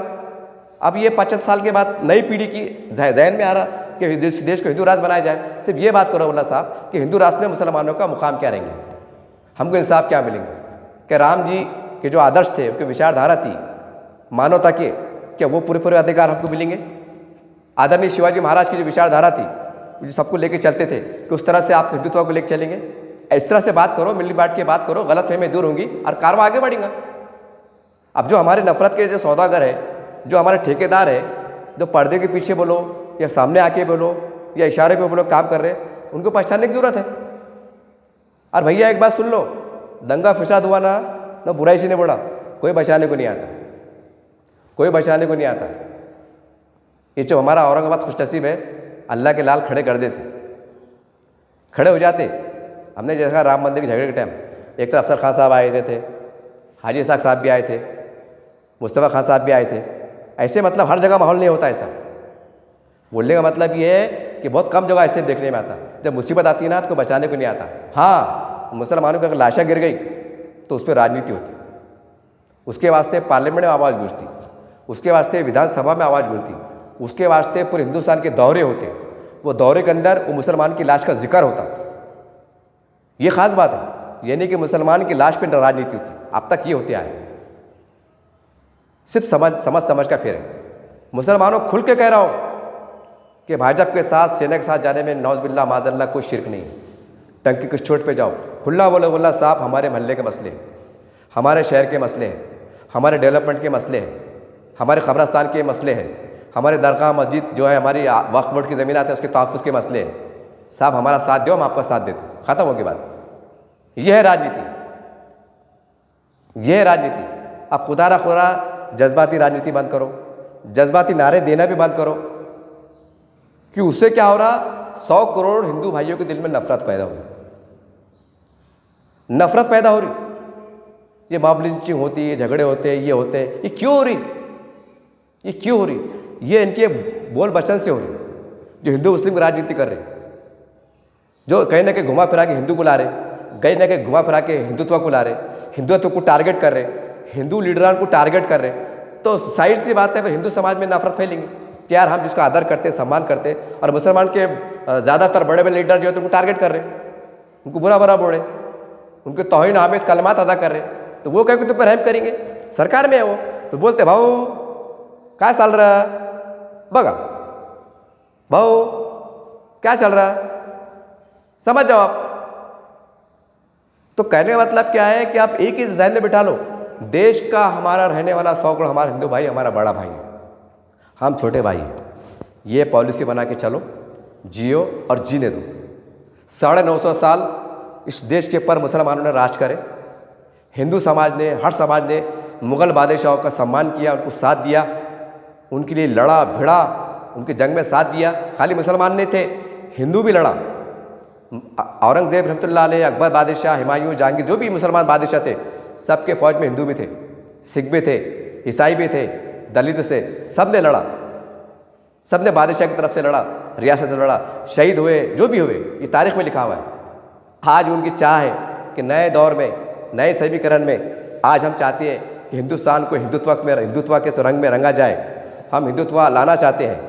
अब ये 75 साल के बाद नई पीढ़ी की जहन में आ रहा कि देश को हिंदू राष्ट्र बनाया जाए। सिर्फ ये बात करो बोला साहब कि हिंदू राष्ट्र में मुसलमानों का मुकाम क्या रहेंगे, हमको इंसाफ क्या मिलेंगे, कि राम जी के जो आदर्श थे, उनकी विचारधारा थी मानवता के, क्या वो पूरे अधिकार हमको मिलेंगे? आदरणीय शिवाजी महाराज की जो विचारधारा थी, जो सबको लेके चलते थे, कि उस तरह से आप हिंदुत्व को लेकर चलेंगे? इस तरह से बात करो, मिली बांट के बात करो, गलतफहमी दूर होंगी और कारवा आगे बढ़ेगा। अब जो हमारे नफरत के जो सौदागर है, जो हमारे ठेकेदार है, जो पर्दे के पीछे बोलो या सामने आके बोलो या इशारे पे बोलो काम कर रहे हैं, उनको पहचानने की जरूरत है। और भैया एक बात सुन लो, दंगा फसाद हुआ ना बुराई से नहीं बोला, कोई बचाने को नहीं आता, कोई बचाने को नहीं आता। ये जो हमारा औरंगाबाद खुशनसीब है, अल्लाह के लाल खड़े कर देते, खड़े हो जाते। हमने देखा राम मंदिर के झगड़े के टाइम, एक तरफ अफसर खान साहब आए थे, हाजी इसाक साहब भी आए थे, मुस्तफ़ा खान साहब भी आए थे। ऐसे मतलब हर जगह माहौल नहीं होता ऐसा। बोलने का मतलब ये है कि बहुत कम जगह ऐसे देखने में आता। जब मुसीबत आती है ना तो बचाने को नहीं आता। हाँ, मुसलमानों की अगर लाशा गिर गई तो उस पर राजनीति होती, उसके वास्ते पार्लियामेंट में आवाज़ गूंजती, उसके वास्ते विधानसभा में आवाज़ गूंजती, उसके वास्ते पूरे हिंदुस्तान के दौरे होते, वो दौरे के अंदर वो मुसलमान की लाश का जिक्र होता। ये ख़ास बात है, यानी कि मुसलमान की लाश पर राजनीति होती। अब तक ये होते आए, सिर्फ समझ का फेर है। मुसलमानों खुल के कह रहा हूँ कि भाजपा के साथ, सेना के साथ जाने में नौज़बिल्ला माज़अल्लाह कोई शिरक नहीं है। टंकी किस चोट पे जाओ, खुला बोलो बोला साहब, हमारे मोहल्ले के मसले हैं, हमारे शहर के मसले हैं, हमारे डेवलपमेंट के मसले हैं, हमारे कब्रस्तान के मसले हैं, हमारे दरगाह मस्जिद जो है, हमारी वक्फ बोर्ड की ज़मीन आती है उसके तहफ़्फ़ुज़ के मसले हैं। साहब हमारा साथ दो, हम आपका साथ देते। ख़त्म होगी बात। यह है राजनीति, यह है राजनीति। अब खुदा जज्बाती राजनीति बंद करो, जज्बाती नारे देना भी बंद करो, कि उससे क्या हो रहा, 100 करोड़ हिंदू भाइयों के दिल में नफरत पैदा हो रही, नफरत पैदा हो रही। ये मॉब लिंचिंग होती है, झगड़े होते हैं, ये होते हैं, ये क्यों हो रही, ये क्यों हो रही? ये इनके बोल वचन से हो रही, जो हिंदू मुस्लिम की राजनीति कर रहे, जो कहीं ना कहीं घुमा फिरा के हिंदू को ला रहे, कहीं ना कहीं घुमा फिरा के हिंदुत्व को ला रहे, हिंदुत्व को टारगेट कर रहे, हिंदू लीडरान को टारगेट कर रहे। तो साइड सी बात है, फिर हिंदू समाज में नफरत फैलेंगी कि यार हम जिसका आदर करते, सम्मान करते, और मुसलमान के ज़्यादातर बड़े बड़े लीडर जो है तो उनको टारगेट कर रहे, उनको बुरा बुरा बोल रहे, उनके तौहीन आमेज़ कलमात अदा कर रहे। तो वो कह के तुम पर रहम करेंगे, सरकार में है वो, तो बोलते भाऊ क्या चल रहा, बगा भाऊ क्या चल रहा, समझ जाओ आप। तो कहने का मतलब क्या है कि आप एक ही जहन में बिठा लो, देश का हमारा रहने वाला 100 करोड़ हमारा हिंदू भाई हमारा बड़ा भाई है, हम छोटे भाई हैं। ये पॉलिसी बना के चलो, जियो और जीने दो। 950 साल इस देश के ऊपर मुसलमानों ने राज करे, हिंदू समाज ने, हर समाज ने मुग़ल बादशाहों का सम्मान किया, उनको साथ दिया, उनके लिए लड़ा भिड़ा, उनके जंग में साथ दिया। खाली मुसलमान नहीं थे, हिंदू भी लड़ा। औरंगज़ेब रहमतुल्लाह अलैह, अकबर बादशाह, हुमायूं, जहांगीर, जो भी मुसलमान बादशाह थे, सबके फ़ौज में हिंदू भी थे, सिख भी थे, ईसाई भी थे, दलित से, सब ने लड़ा, सब ने बादशाह की तरफ से लड़ा, रियासत में लड़ा, शहीद हुए, जो भी हुए, ये तारीख़ में लिखा हुआ है। आज उनकी चाह है कि नए दौर में, नए समीकरण में, आज हम चाहते हैं कि हिंदुस्तान को हिंदुत्व के रंग में रंगा जाए। हम हिंदुत्व लाना चाहते हैं,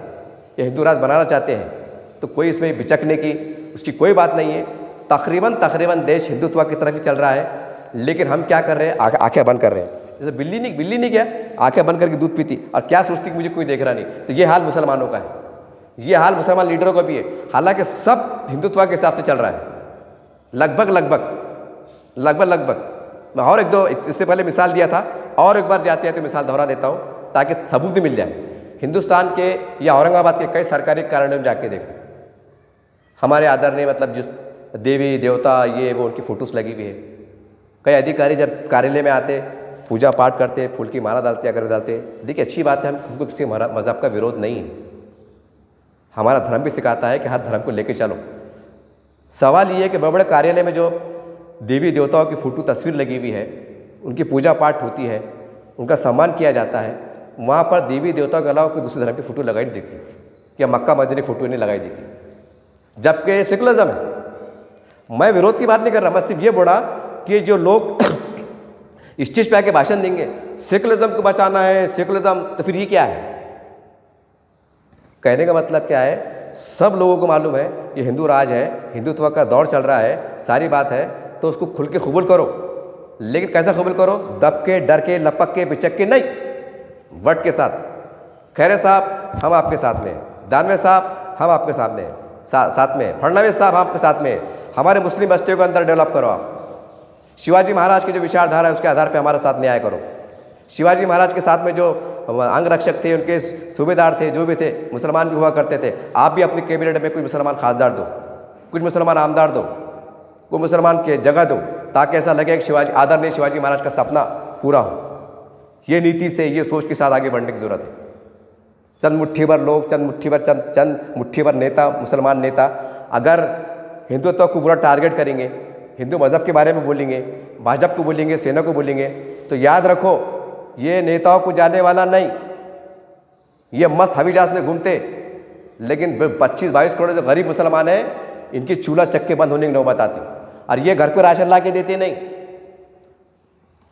ये हिंदू राज बनाना चाहते हैं। तो कोई इसमें बिचकने की उसकी कोई बात नहीं है। तकरीबन देश हिंदुत्व की तरफ ही चल रहा है, लेकिन हम क्या कर रहे हैं, आंखें बंद कर रहे हैं। जैसे बिल्ली नहीं क्या आंखें बंद करके दूध पीती और क्या सोचती कि मुझे कोई देख रहा नहीं। तो ये हाल मुसलमानों का है, ये हाल मुसलमान लीडरों का भी है। हालांकि सब हिंदुत्व के हिसाब से चल रहा है, लगभग। मैं और एक दो इससे पहले मिसाल दिया था, और एक बार जाते हैं तो मिसाल दोहरा देता हूँ ताकि सबूत भी मिल जाए। हिंदुस्तान के या औरंगाबाद के कई सरकारी कार्यालयों में जाके देखो, हमारे आदरणीय मतलब जिस देवी देवता ये वो उनकी फ़ोटोज़ लगी हुई है। कई अधिकारी जब कार्यालय में आते, पूजा पाठ करते, फूल की माला डालते, अगर डालते। देखिए अच्छी बात है, हमको किसी मज़हब का विरोध नहीं है, हमारा धर्म भी सिखाता है कि हर धर्म को लेके चलो। सवाल ये है कि बड़े बड़े कार्यालय में जो देवी देवताओं की फ़ोटो तस्वीर लगी हुई है, उनकी पूजा पाठ होती है, उनका सम्मान किया जाता है, वहाँ पर देवी देवताओं के अलावा कोई दूसरे धर्म की फ़ोटो लगाई नहीं दिखती, या मक्का मदीना की फ़ोटो नहीं लगाई दिखती, जबकि सेकुलरिज्म है। मैं विरोध की बात नहीं कर रहा, मैं सिर्फ ये बोला कि जो लोग स्टेज पे आके भाषण देंगे सेकुलरिज्म को बचाना है, सेकुलरिज्म, तो फिर ये क्या है? कहने का मतलब क्या है, सब लोगों को मालूम है ये हिंदू राज है, हिंदुत्व का दौर चल रहा है, सारी बात है, तो उसको खुल के कबूल करो। लेकिन कैसा कबूल करो? दब के, डर के, लपक के, बिचक के नहीं, वट के साथ। खैरे साहब हम आपके साथ में हैं, दानवे साहब हम आपके सामने हैं, साथ में, फडणवीस साहब हम आपके साथ में हैं। हमारे मुस्लिम बस्तियों को अंदर डेवलप करो आप। शिवाजी महाराज की जो विचारधारा है उसके आधार पर हमारे साथ न्याय करो। शिवाजी महाराज के साथ में जो अंग रक्षक थे, उनके सूबेदार थे, जो भी थे, मुसलमान भी हुआ करते थे। आप भी अपनी कैबिनेट में कुछ मुसलमान खासदार दो, कुछ मुसलमान आमदार दो, कोई मुसलमान के जगह दो, ताकि ऐसा लगे कि शिवाजी, आदरणीय शिवाजी महाराज का सपना पूरा हो। ये नीति से, ये सोच के साथ आगे बढ़ने की जरूरत है। चंद मुट्ठी भर लोग, चंद मुट्ठी भर नेता, मुसलमान नेता अगर हिंदुत्व को पूरा टारगेट करेंगे, हिंदू मज़हब के बारे में बोलेंगे, भाजपा को बोलेंगे, सेना को बोलेंगे, तो याद रखो ये नेताओं को जाने वाला नहीं, ये मस्त हवाई जहाज में घूमते, लेकिन 25-22 करोड़ जो गरीब मुसलमान हैं इनकी चूल्हा चक्के बंद होने की नौबत आती, और ये घर पे राशन ला के देते नहीं।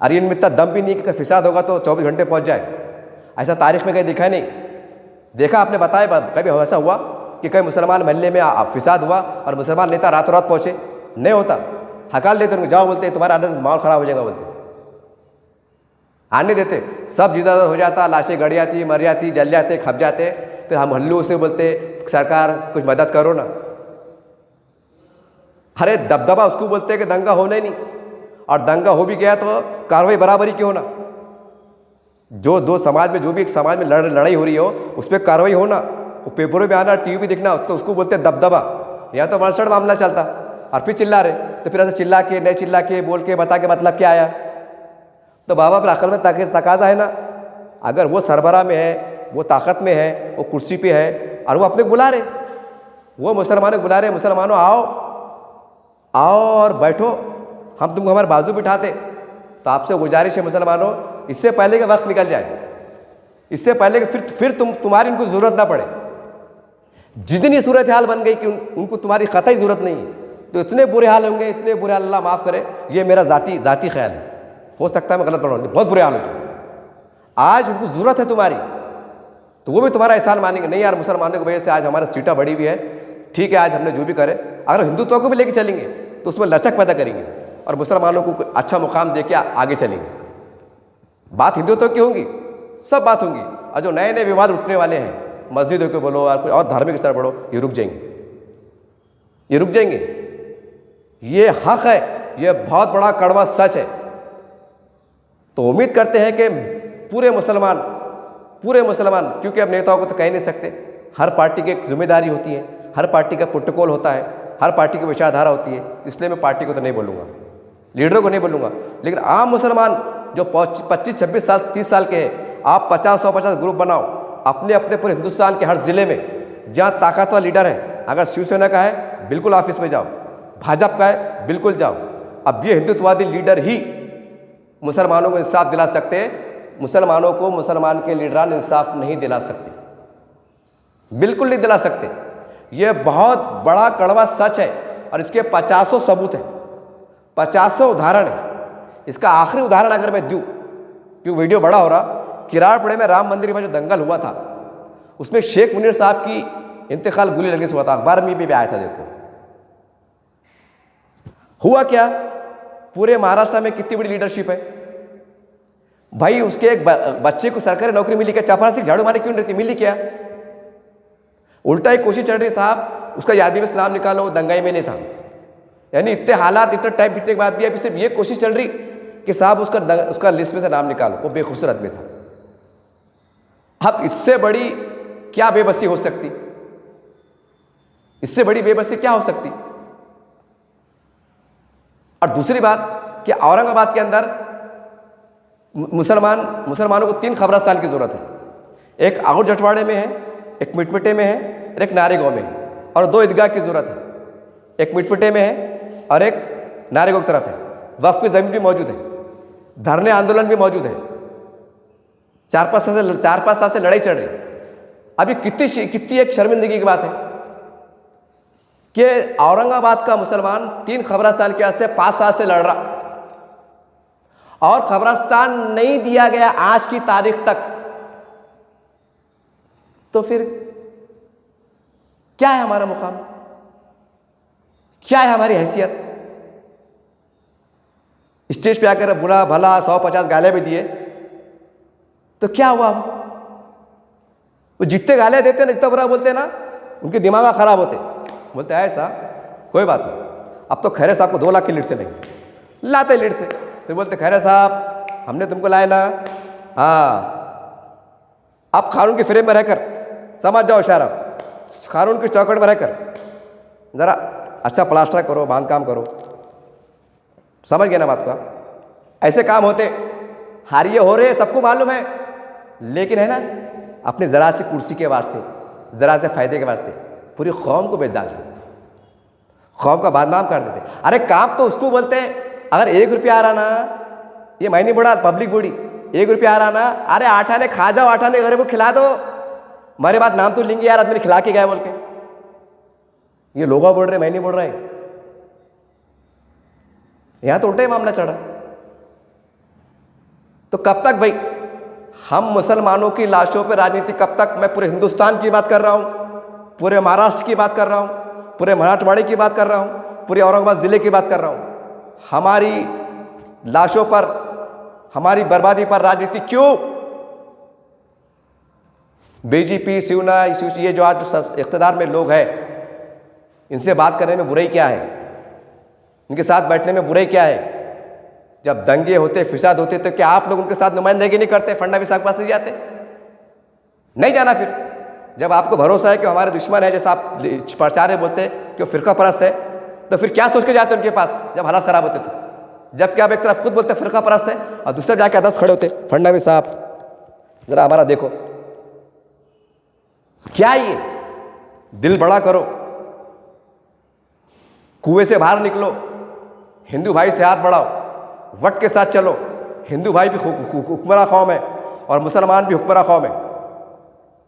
और इनमें इतना दम भी नहीं कि फिसाद होगा तो 24 घंटे पहुंच जाए, ऐसा तारीख में कहीं दिखा नहीं। देखा आपने, बताया कभी ऐसा हुआ कि कई मुसलमान महल्ले में फिसाद हुआ और मुसलमान नेता रातों रात पहुंचे? नहीं होता, हकाल देते उनको, जाओ बोलते तुम्हारा माहौल खराब हो जाएगा बोलते, आने देते। सब जिदादर हो जाता, लाशें गड़ जाती, मर जाती, जल जाते, खप जाते, फिर हम हल्लू से बोलते सरकार कुछ मदद करो ना। अरे दबदबा उसको बोलते कि दंगा होना ही नहीं, और दंगा हो भी गया तो कार्रवाई बराबरी क्यों ना। जो दो समाज में, जो भी एक समाज में लड़ाई हो रही हो उस पर कार्रवाई होना, वो पेपरों में आना, टीवी दिखना, तो उसको बोलते दबदबा। यहाँ तो मरसड़ मामला चलता और फिर चिल्ला रहे, तो फिर ऐसे चिल्ला के नहीं चिल्ला के बोल के बता के मतलब क्या आया। तो बाबा पर अकल में तकाजा है ना, अगर वो सरबरा में है, वो ताकत में है, वो कुर्सी पे है और वो अपने बुला रहे, वो मुसलमानों को बुला रहे, मुसलमानों आओ आओ और बैठो, हम तुमको हमारे बाजू बिठाते। तो आपसे गुजारिश है मुसलमानों, इससे पहले कि वक्त निकल जाए, इससे पहले कि फिर तुम्हारी उनको ज़रूरत ना पड़े। जितनी सूरत हाल बन गई कि उनको तुम्हारी कतई ज़रूरत नहीं है, तो इतने बुरे हाल होंगे, इतने बुरे हाल, अल्लाह माफ़ करे, ये मेरा ज़ाती ख्याल है, हो सकता है मैं गलत पढ़ रहा हूँ, बहुत बुरे हाल होंगे। आज उनको ज़रूरत है तुम्हारी, तो वो भी तुम्हारा एहसान मानेंगे, नहीं यार मुसलमानों की वजह से आज हमारा सीटा बढ़ी हुई है, ठीक है आज हमने जो भी करे। अगर हिंदुत्व को भी लेके चलेंगे तो उसमें लचक पैदा करेंगे और मुसलमानों को अच्छा मुकाम दे के आगे चलेंगे। बात हिंदुत्व की होंगी, सब बात होंगी, और जो नए नए विवाद उठने वाले हैं, मस्जिदों को बोलो और धार्मिक स्तर बढ़ो, ये रुक जाएंगे, ये रुक जाएंगे। ये हक है, ये बहुत बड़ा कड़वा सच है। तो उम्मीद करते हैं कि पूरे मुसलमान, क्योंकि अब नेताओं को तो कह नहीं सकते, हर पार्टी की एक जिम्मेदारी होती है, हर पार्टी का प्रोटोकॉल होता है, हर पार्टी की विचारधारा होती है, इसलिए मैं पार्टी को तो नहीं बोलूँगा, लीडरों को नहीं बोलूँगा, लेकिन आम मुसलमान जो 25, 26 साल, 30 साल के हैं, आप 50-150 ग्रुप बनाओ अपने अपने पूरे हिंदुस्तान के हर जिले में, जहाँ ताकतवर लीडर है। अगर शिवसेना का है बिल्कुल ऑफिस में जाओ, भाजपा का है बिल्कुल जाओ। अब ये हिंदुत्ववादी लीडर ही मुसलमानों को इंसाफ दिला सकते हैं, मुसलमानों को मुसलमान के लीडरान इंसाफ नहीं दिला सकते, बिल्कुल नहीं दिला सकते। ये बहुत बड़ा कड़वा सच है और इसके 50 सबूत हैं, 50 उदाहरण है। इसका आखिरी उदाहरण अगर मैं दूं, क्योंकि वीडियो बड़ा हो रहा, किराड़पुरे में राम मंदिर में जो दंगल हुआ था उसमें शेख मुनीर साहब की इंतकाल गोली लगने से हुआ था, अखबार में भी आया था। देखो हुआ क्या, पूरे महाराष्ट्र में कितनी बड़ी लीडरशिप है भाई। उसके एक बच्चे को सरकारी नौकरी मिली क्या, चपरासी झाड़ू मारे क्यों रहती, मिली क्या? उल्टा ही कोशिश चल रही साहब उसका यादी में से नाम निकालो, दंगाई में नहीं था। यानी इतने हालात, इतना टाइम बीतने के बाद भी अभी सिर्फ ये कोशिश चल रही कि साहब उसका लिस्ट में से नाम निकालो, वो बेखुसर आदमी था। अब इससे बड़ी क्या बेबसी हो सकती, इससे बड़ी बेबसी क्या हो सकती? और दूसरी बात कि औरंगाबाद के अंदर मुसलमानों को 3 कब्रिस्तान की जरूरत है, एक आउट जटवाड़े में है, एक मिटमिटे में है, एक नारेगांव में है, और 2 ईदगाह की जरूरत है, एक मिटमिटे में है और एक नारेगांव की तरफ है। वक्फ की जमीन भी मौजूद है, धरने आंदोलन भी मौजूद है, 4-5 साल से लड़ाई चल रही। अभी कितनी एक शर्मिंदगी की बात है कि औरंगाबाद का मुसलमान 3 कब्रिस्तान के वास्ते 5 साल से लड़ रहा, और कब्रिस्तान नहीं दिया गया आज की तारीख तक। तो फिर क्या है हमारा मुकाम, क्या है हमारी हैसियत? स्टेज पे आकर बुरा भला 150 गालियां भी दिए तो क्या हुआ? वो जितने गालियां देते ना, जितना बुरा बोलते ना, उनके दिमाग खराब होते, बोलते हैं ऐसा कोई बात नहीं, अब तो खैरे साहब को 2 लाख की लीड से नहीं लाते, लीड से फिर बोलते खैरे साहब हमने तुमको लाए ना, हाँ अब कानून की फ्रेम में रहकर समझ जाओ, इशारा कानून की चौकट में रहकर जरा अच्छा प्लास्टर करो, बांध काम करो, समझ गए ना बात का? ऐसे काम होते, हारिए हो रहे सबको मालूम है, लेकिन है ना अपने जरा सी कुर्सी के वास्ते, जरा से फायदे के वास्ते पूरी कौम को बेच डालते, कौम का बदनाम कर देते। अरे काम तो उसको बोलते हैं, अगर 1 रुपया आ रहा ना, ये मैं नहीं बोला, पब्लिक बोली। 1 रुपया आ रहा ना, अरे आटा ने खा जाओ, आटा ने गरीब को खिला दो, हमारे बात नाम तो लेंगे यार, आदमी ने खिला के गया बोल के। ये लोग बोल रहे, मैं नहीं बोल रहा है। यहां तो उल्टा ही मामला चढ़ा। तो कब तक भाई हम मुसलमानों की लाशों पर राजनीति, कब तक? मैं पूरे हिंदुस्तान की बात कर रहा हूं, पूरे महाराष्ट्र की बात कर रहा हूं, पूरे मराठवाड़े की बात कर रहा हूं, पूरे औरंगाबाद जिले की बात कर रहा हूं। हमारी लाशों पर, हमारी बर्बादी पर राजनीति क्यों? बीजेपी, शिवसेना, ये जो आज इख्तिदार में लोग हैं, इनसे बात करने में बुराई क्या है? इनके साथ बैठने में बुराई क्या है? जब दंगे होते, फिसाद होते, तो क्या आप लोग उनके साथ नुमाइंदगी नहीं करते? फडणवीस के पास नहीं जाते? नहीं जाना। फिर जब आपको भरोसा है कि हमारे दुश्मन है, जैसा आप प्रचार बोलते हैं कि वो फिरका परस्त है, तो फिर क्या सोच के जाते उनके पास जब हालात खराब होते? तो जबकि आप एक तरफ खुद बोलते फिरका परस्त है और दूसरे जाके अदस खड़े होते, फडणवीस साहब जरा हमारा देखो। क्या ये? दिल बड़ा करो, कुएं से बाहर निकलो, हिंदू भाई से हाथ बढ़ाओ, वट के साथ चलो। हिंदू भाई भी हुक्मरान कौम है और मुसलमान भी हुक्मरान कौम है।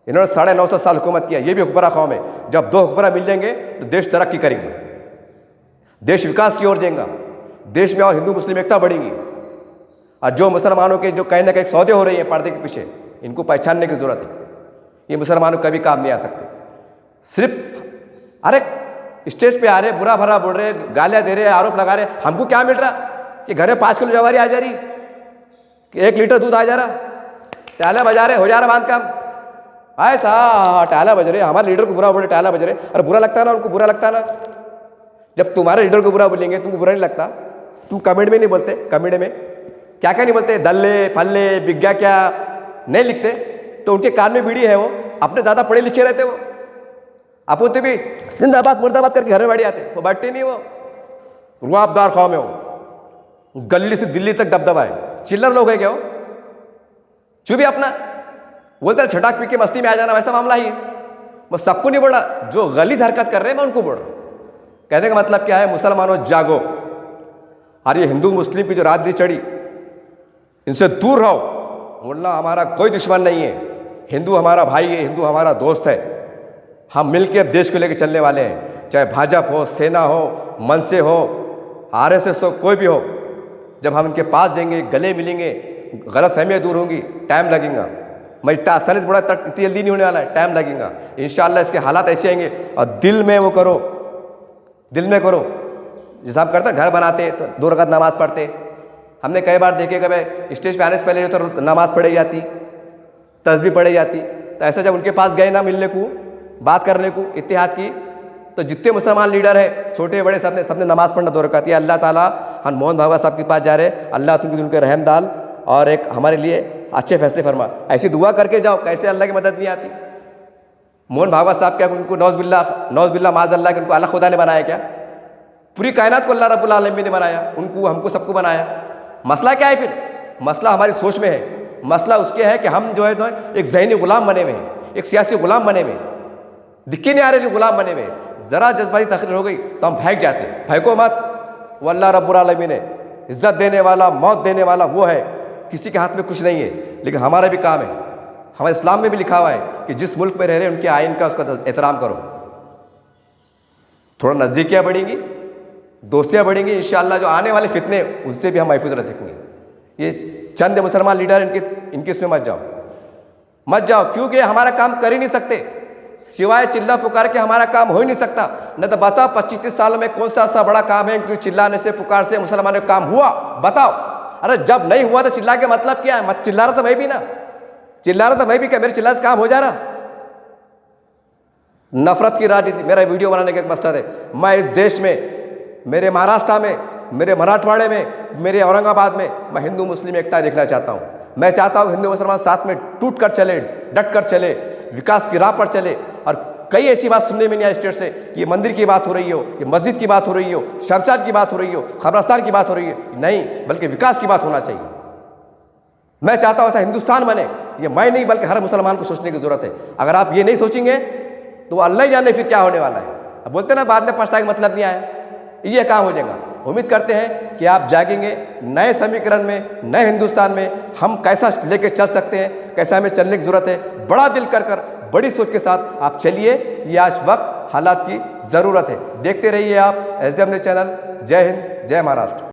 इन्होंने 950 साल हुकूमत किया, ये भी हुक्मरान कौम है। जब दो हुक्मरान मिल जाएंगे तो देश तरक्की करेंगे, देश विकास की ओर जाएगा, देश में और हिंदू मुस्लिम एकता बढ़ेगी। और जो मुसलमानों के जो कहीं ना कहीं सौदे हो रही हैं पर्दे के पीछे, इनको पहचानने की जरूरत है। ये मुसलमानों कभी काम नहीं आ सकते। सिर्फ अरे स्टेज पे आ रहे, बुरा भरा बोल रहे, गालियां दे रहे, आरोप लगा रहे, हमको क्या मिल रहा? कि घर में 5 किलो जवारी आ जा रही, कि 1 लीटर दूध आ जा रहा, टाला बजा रहे, हो जा रहा बांध काम। ऐसा टाला बज रहे, हमारे लीडर को बुरा बोले, टाला बज रहे। अरे बुरा लगता है ना उनको, बुरा लगता है ना। जब तुम्हारे लीडर को बुरा बोलेंगे, तुमको बुरा नहीं लगता? तुम कमेंट में नहीं बोलते? कमेंट में क्या क्या नहीं बोलते? दल्ले फल्ले बिग्गा क्या नहीं लिखते? तो उनके कान में बीड़ी है, वो अपने ज़्यादा पढ़े लिखे रहते। वो आप होते भी जिंदाबाद मुर्दाबाद करके घर में बैठ जाते, वो बैठते नहीं। वो रुआबदार कौम है, वो गली से दिल्ली तक दबदबा है। चिल्लर लोग है क्या वो? चुभी अपना बोलते छटाक पी के मस्ती में आ जाना, वैसा मामला ही। मैं सबको नहीं बोल रहा, जो गलीज हरकत कर रहे हैं मैं उनको बोल रहा हूं। कहने का मतलब क्या है? मुसलमानों जागो, और ये हिंदू मुस्लिम की जो राजनीति चढ़ी, इनसे दूर रहो। बोलना हमारा कोई दुश्मन नहीं है, हिंदू हमारा भाई है, हिंदू हमारा दोस्त है। हम मिलकर देश को लेकर चलने वाले हैं, चाहे भाजपा हो, सेना हो, मनसे हो, आरएसएस हो, कोई भी हो। जब हम इनके पास जाएंगे, गले मिलेंगे, गलत फहमियाँ दूर होंगी, टाइम लगेगा। मैं इतना आसानी से बोला, इतनी जल्दी नहीं होने वाला है, टाइम लगेगा। इंशाअल्लाह इसके हालात ऐसे आएंगे। और दिल में वो करो, दिल में करो। जैसा आप करते हैं, घर बनाते तो 2 रकात नमाज पढ़ते। हमने कई बार देखे कि भाई स्टेज पे आने से पहले तो नमाज पढ़ी जाती, तस्बीह पढ़ी जाती। तो ऐसा जब उनके पास गए ना मिलने को, बात करने को, इत्तेहाद की, तो जितने मुसलमान लीडर है, छोटे बड़े, सबने नमाज पढ़ना 2 रकात। अल्लाह ताला हम मोहन भागवत साहब के पास जा रहे, अल्लाह तुमको उनके रहम डाल और एक हमारे लिए अच्छे फैसले फरमा। ऐसी दुआ करके जाओ, कैसे अल्लाह की मदद नहीं आती? मोहन भागवत साहब क्या उनको नौज बिल्ला माज अल्लाह, उनको अल्लाह खुदा ने बनाया क्या? पूरी कायनात को अल्लाह रब्बुल आलमीन ने बनाया, उनको हमको सबको बनाया। मसला क्या है फिर? मसला हमारी सोच में है। मसला उसके है कि हम जो है एक ज़हनी गुलाम बने हुए हैं, एक सियासी गुलाम बने हुए, दिक्के नहीं आ रहे, गुलाम बने हुए। ज़रा जज्बाती तकरीर हो गई तो हम भाग जाते। भागो मत, वो अल्लाह रब्बुल आलमीन है, इज़्ज़त देने वाला, मौत देने वाला वो है, किसी के हाथ में कुछ नहीं है। लेकिन हमारा भी काम है, हमारे इस्लाम में भी लिखा हुआ है कि जिस मुल्क में रह रहे हैं उनके आइन का, उसका एहतराम करो। थोड़ा नज़दीकियाँ बढ़ेंगी, दोस्तियाँ बढ़ेंगी, इंशाअल्लाह जो आने वाले फितने उनसे भी हम महफूज रह सकेंगे। ये चंद मुसलमान लीडर इनके इसमें मत जाओ, क्योंकि हमारा काम कर ही नहीं सकते। सिवाय चिल्ला पुकार के हमारा काम हो ही नहीं सकता। न तो बताओ 25-30 साल में कौन सा ऐसा बड़ा काम है कि चिल्लाने से, पुकार से मुसलमानों का काम हुआ? बताओ। अरे जब नहीं हुआ तो चिल्ला के मतलब क्या है? मत चिल्ला रहा था मैं भी ना, चिल्ला रहा था मैं भी, क्या मेरे चिल्ला से काम हो जा रहा? नफरत की राजनीति, मेरा वीडियो बनाने का एक मकसद है, मैं इस देश में, मेरे महाराष्ट्र में, मेरे मराठवाड़े में, मेरे औरंगाबाद में, मैं हिंदू मुस्लिम एकता देखना चाहता हूँ। मैं चाहता हूँ हिंदू मुसलमान साथ में टूट कर चले, डट कर चले, विकास की राह पर चले। और कई ऐसी बात सुनने में नहीं आई स्टेट से कि ये मंदिर की बात हो रही हो, ये मस्जिद की बात हो रही हो, शमशान की बात हो रही हो, कब्रिस्तान की बात हो रही है, नहीं, बल्कि विकास की बात होना चाहिए। मैं चाहता हूँ ऐसा हिंदुस्तान बने। ये मैं नहीं, बल्कि हर मुसलमान को सोचने की जरूरत है। अगर आप ये नहीं सोचेंगे तो अल्लाह ही जाने फिर क्या होने वाला है। अब बोलते ना बाद में पछताए का मतलब नहीं आया, ये काम हो जाएगा। उम्मीद करते हैं कि आप जागेंगे, नए समीकरण में, नए हिंदुस्तान में हम कैसा लेके चल सकते हैं, कैसा हमें चलने की ज़रूरत है। बड़ा दिल कर बड़ी सोच के साथ आप चलिए, ये आज वक्त हालात की ज़रूरत है। देखते रहिए आप SDM न्यूज़ चैनल। जय हिंद, जय महाराष्ट्र।